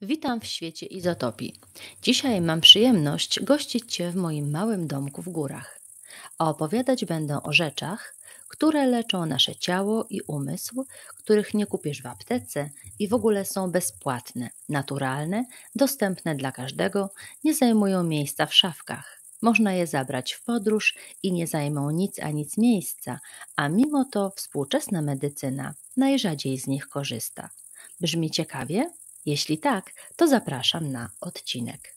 Witam w świecie izotopii. Dzisiaj mam przyjemność gościć Cię w moim małym domku w górach. A opowiadać będę o rzeczach, które leczą nasze ciało i umysł, których nie kupisz w aptece i w ogóle są bezpłatne, naturalne, dostępne dla każdego, nie zajmują miejsca w szafkach. Można je zabrać w podróż i nie zajmą nic a nic miejsca, a mimo to współczesna medycyna najrzadziej z nich korzysta. Brzmi ciekawie? Jeśli tak, to zapraszam na odcinek.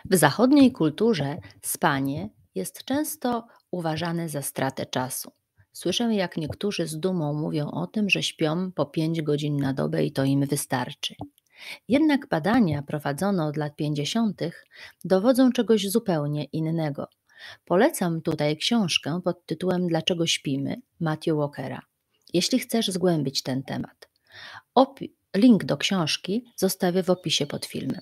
W zachodniej kulturze spanie jest często uważane za stratę czasu. Słyszę, jak niektórzy z dumą mówią o tym, że śpią po 5 godzin na dobę i to im wystarczy. Jednak badania prowadzone od lat 50. dowodzą czegoś zupełnie innego. Polecam tutaj książkę pod tytułem Dlaczego śpimy Matthew Walkera, jeśli chcesz zgłębić ten temat. Link do książki zostawię w opisie pod filmem.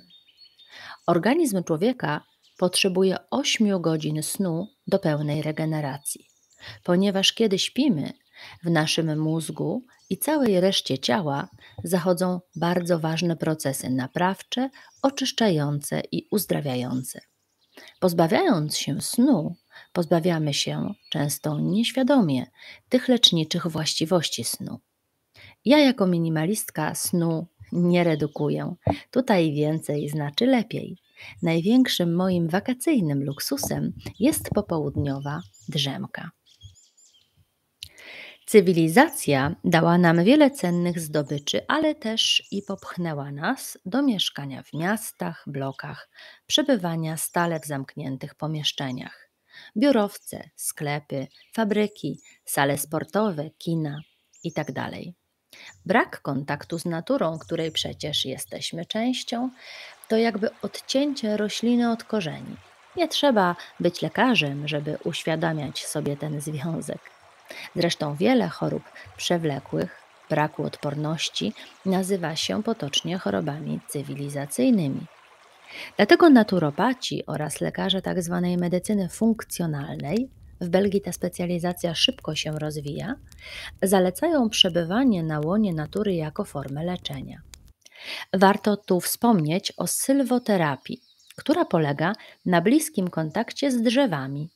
Organizm człowieka potrzebuje 8 godzin snu do pełnej regeneracji, ponieważ kiedy śpimy, w naszym mózgu i całej reszcie ciała zachodzą bardzo ważne procesy naprawcze, oczyszczające i uzdrawiające. Pozbawiając się snu, pozbawiamy się, często nieświadomie, tych leczniczych właściwości snu. Ja jako minimalistka snu nie redukuję. Tutaj więcej znaczy lepiej. Największym moim wakacyjnym luksusem jest popołudniowa drzemka. Cywilizacja dała nam wiele cennych zdobyczy, ale też i popchnęła nas do mieszkania w miastach, blokach, przebywania stale w zamkniętych pomieszczeniach. Biurowce, sklepy, fabryki, sale sportowe, kina itd. Brak kontaktu z naturą, której przecież jesteśmy częścią, to jakby odcięcie rośliny od korzeni. Nie trzeba być lekarzem, żeby uświadamiać sobie ten związek. Zresztą wiele chorób przewlekłych, braku odporności nazywa się potocznie chorobami cywilizacyjnymi. Dlatego naturopaci oraz lekarze tzw. medycyny funkcjonalnej, w Belgii ta specjalizacja szybko się rozwija, zalecają przebywanie na łonie natury jako formę leczenia. Warto tu wspomnieć o sylwoterapii, która polega na bliskim kontakcie z drzewami.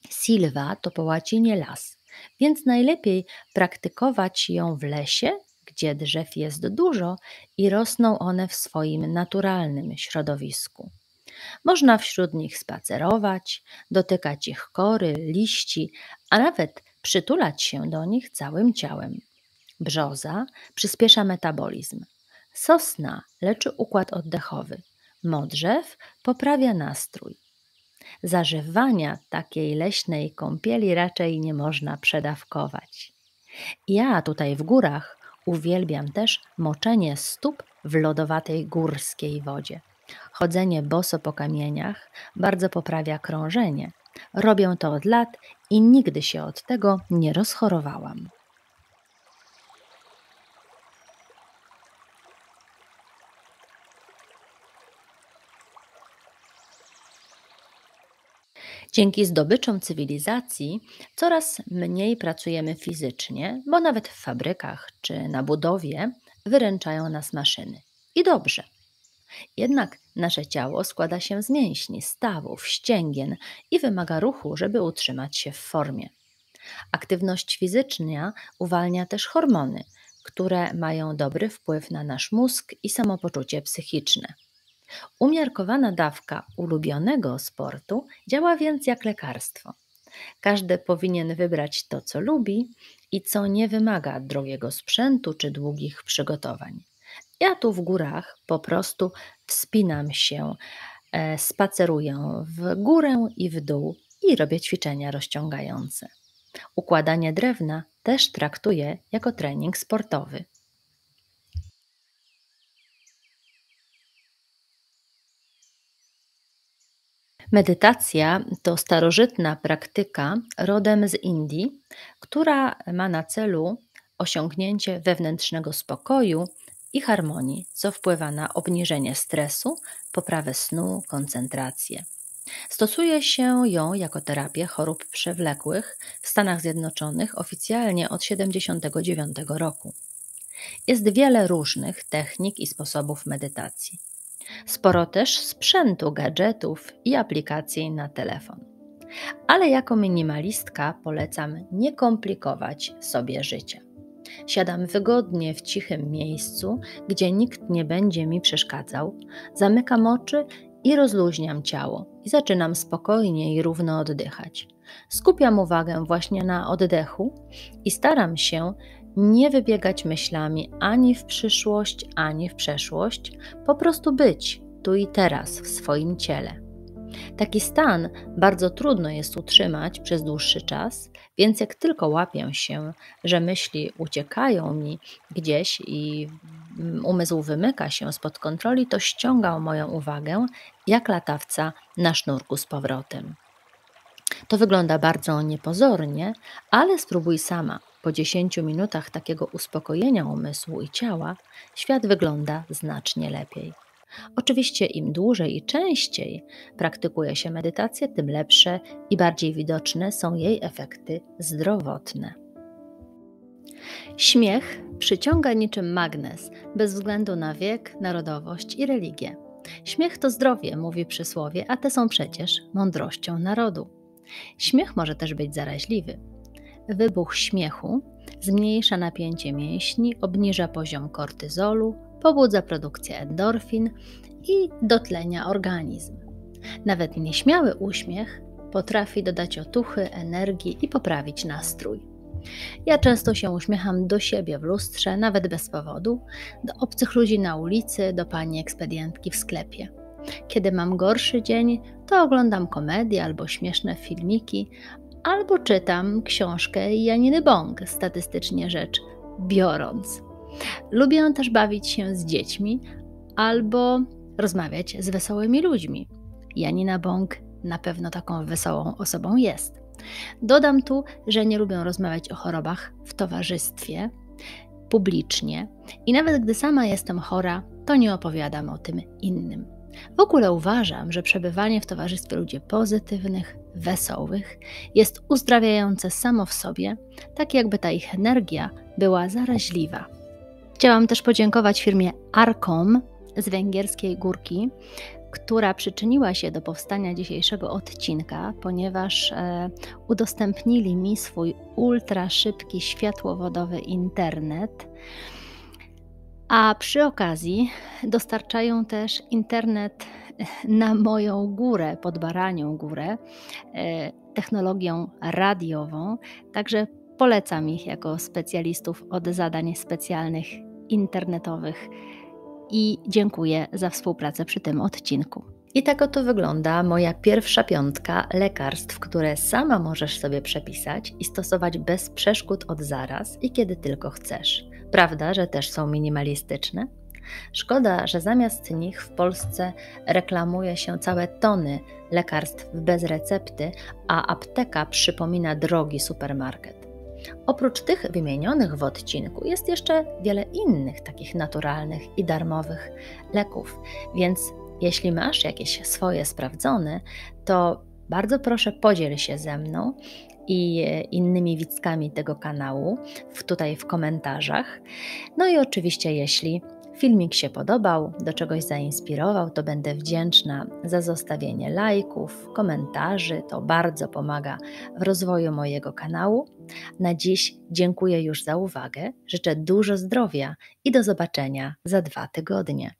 Silva to po łacinie las, więc najlepiej praktykować ją w lesie, gdzie drzew jest dużo i rosną one w swoim naturalnym środowisku. Można wśród nich spacerować, dotykać ich kory, liści, a nawet przytulać się do nich całym ciałem. Brzoza przyspiesza metabolizm. Sosna leczy układ oddechowy. Modrzew poprawia nastrój. Zażywania takiej leśnej kąpieli raczej nie można przedawkować. Ja tutaj w górach uwielbiam też moczenie stóp w lodowatej górskiej wodzie. Chodzenie boso po kamieniach bardzo poprawia krążenie. Robię to od lat i nigdy się od tego nie rozchorowałam. Dzięki zdobyczom cywilizacji coraz mniej pracujemy fizycznie, bo nawet w fabrykach czy na budowie wyręczają nas maszyny. I dobrze. Jednak nasze ciało składa się z mięśni, stawów, ścięgien i wymaga ruchu, żeby utrzymać się w formie. Aktywność fizyczna uwalnia też hormony, które mają dobry wpływ na nasz mózg i samopoczucie psychiczne. Umiarkowana dawka ulubionego sportu działa więc jak lekarstwo. Każdy powinien wybrać to, co lubi i co nie wymaga drogiego sprzętu czy długich przygotowań. Ja tu w górach po prostu wspinam się, spaceruję w górę i w dół i robię ćwiczenia rozciągające. Układanie drewna też traktuję jako trening sportowy. Medytacja to starożytna praktyka rodem z Indii, która ma na celu osiągnięcie wewnętrznego spokoju i harmonii, co wpływa na obniżenie stresu, poprawę snu, koncentrację. Stosuje się ją jako terapię chorób przewlekłych w Stanach Zjednoczonych oficjalnie od 1979 roku. Jest wiele różnych technik i sposobów medytacji. Sporo też sprzętu, gadżetów i aplikacji na telefon. Ale jako minimalistka polecam nie komplikować sobie życia. Siadam wygodnie w cichym miejscu, gdzie nikt nie będzie mi przeszkadzał, zamykam oczy i rozluźniam ciało i zaczynam spokojnie i równo oddychać. Skupiam uwagę właśnie na oddechu i staram się nie wybiegać myślami ani w przyszłość, ani w przeszłość, po prostu być tu i teraz w swoim ciele. Taki stan bardzo trudno jest utrzymać przez dłuższy czas, więc jak tylko łapię się, że myśli uciekają mi gdzieś i umysł wymyka się spod kontroli, to ściągał moją uwagę jak latawca na sznurku z powrotem. To wygląda bardzo niepozornie, ale spróbuj sama. Po 10 minutach takiego uspokojenia umysłu i ciała świat wygląda znacznie lepiej. Oczywiście im dłużej i częściej praktykuje się medytację, tym lepsze i bardziej widoczne są jej efekty zdrowotne. Śmiech przyciąga niczym magnes, bez względu na wiek, narodowość i religię. Śmiech to zdrowie, mówi przysłowie, a te są przecież mądrością narodu. Śmiech może też być zaraźliwy. Wybuch śmiechu zmniejsza napięcie mięśni, obniża poziom kortyzolu, pobudza produkcję endorfin i dotlenia organizm. Nawet nieśmiały uśmiech potrafi dodać otuchy, energii i poprawić nastrój. Ja często się uśmiecham do siebie w lustrze, nawet bez powodu, do obcych ludzi na ulicy, do pani ekspedientki w sklepie. Kiedy mam gorszy dzień, to oglądam komedie albo śmieszne filmiki, albo czytam książkę Janiny Bąk, statystycznie rzecz biorąc. Lubię też bawić się z dziećmi albo rozmawiać z wesołymi ludźmi. Janina Bąk na pewno taką wesołą osobą jest. Dodam tu, że nie lubię rozmawiać o chorobach w towarzystwie, publicznie i nawet gdy sama jestem chora, to nie opowiadam o tym innym. W ogóle uważam, że przebywanie w towarzystwie ludzi pozytywnych, wesołych jest uzdrawiające samo w sobie, tak jakby ta ich energia była zaraźliwa. Chciałam też podziękować firmie Arkom z węgierskiej Górki, która przyczyniła się do powstania dzisiejszego odcinka, ponieważ udostępnili mi swój ultra szybki światłowodowy internet, a przy okazji dostarczają też internet na moją górę, pod Baranią Górę, technologią radiową, także polecam ich jako specjalistów od zadań specjalnych internetowych i dziękuję za współpracę przy tym odcinku. I tak oto wygląda moja pierwsza 5 lekarstw, które sama możesz sobie przepisać i stosować bez przeszkód od zaraz i kiedy tylko chcesz. Prawda, że też są minimalistyczne? Szkoda, że zamiast nich w Polsce reklamuje się całe tony lekarstw bez recepty, a apteka przypomina drogi supermarket. Oprócz tych wymienionych w odcinku jest jeszcze wiele innych takich naturalnych i darmowych leków, więc jeśli masz jakieś swoje sprawdzone, to bardzo proszę podziel się ze mną i innymi widzkami tego kanału tutaj w komentarzach. No i oczywiście jeśli filmik się podobał, do czegoś zainspirował, to będę wdzięczna za zostawienie lajków, komentarzy. To bardzo pomaga w rozwoju mojego kanału. Na dziś dziękuję już za uwagę, życzę dużo zdrowia i do zobaczenia za 2 tygodnie.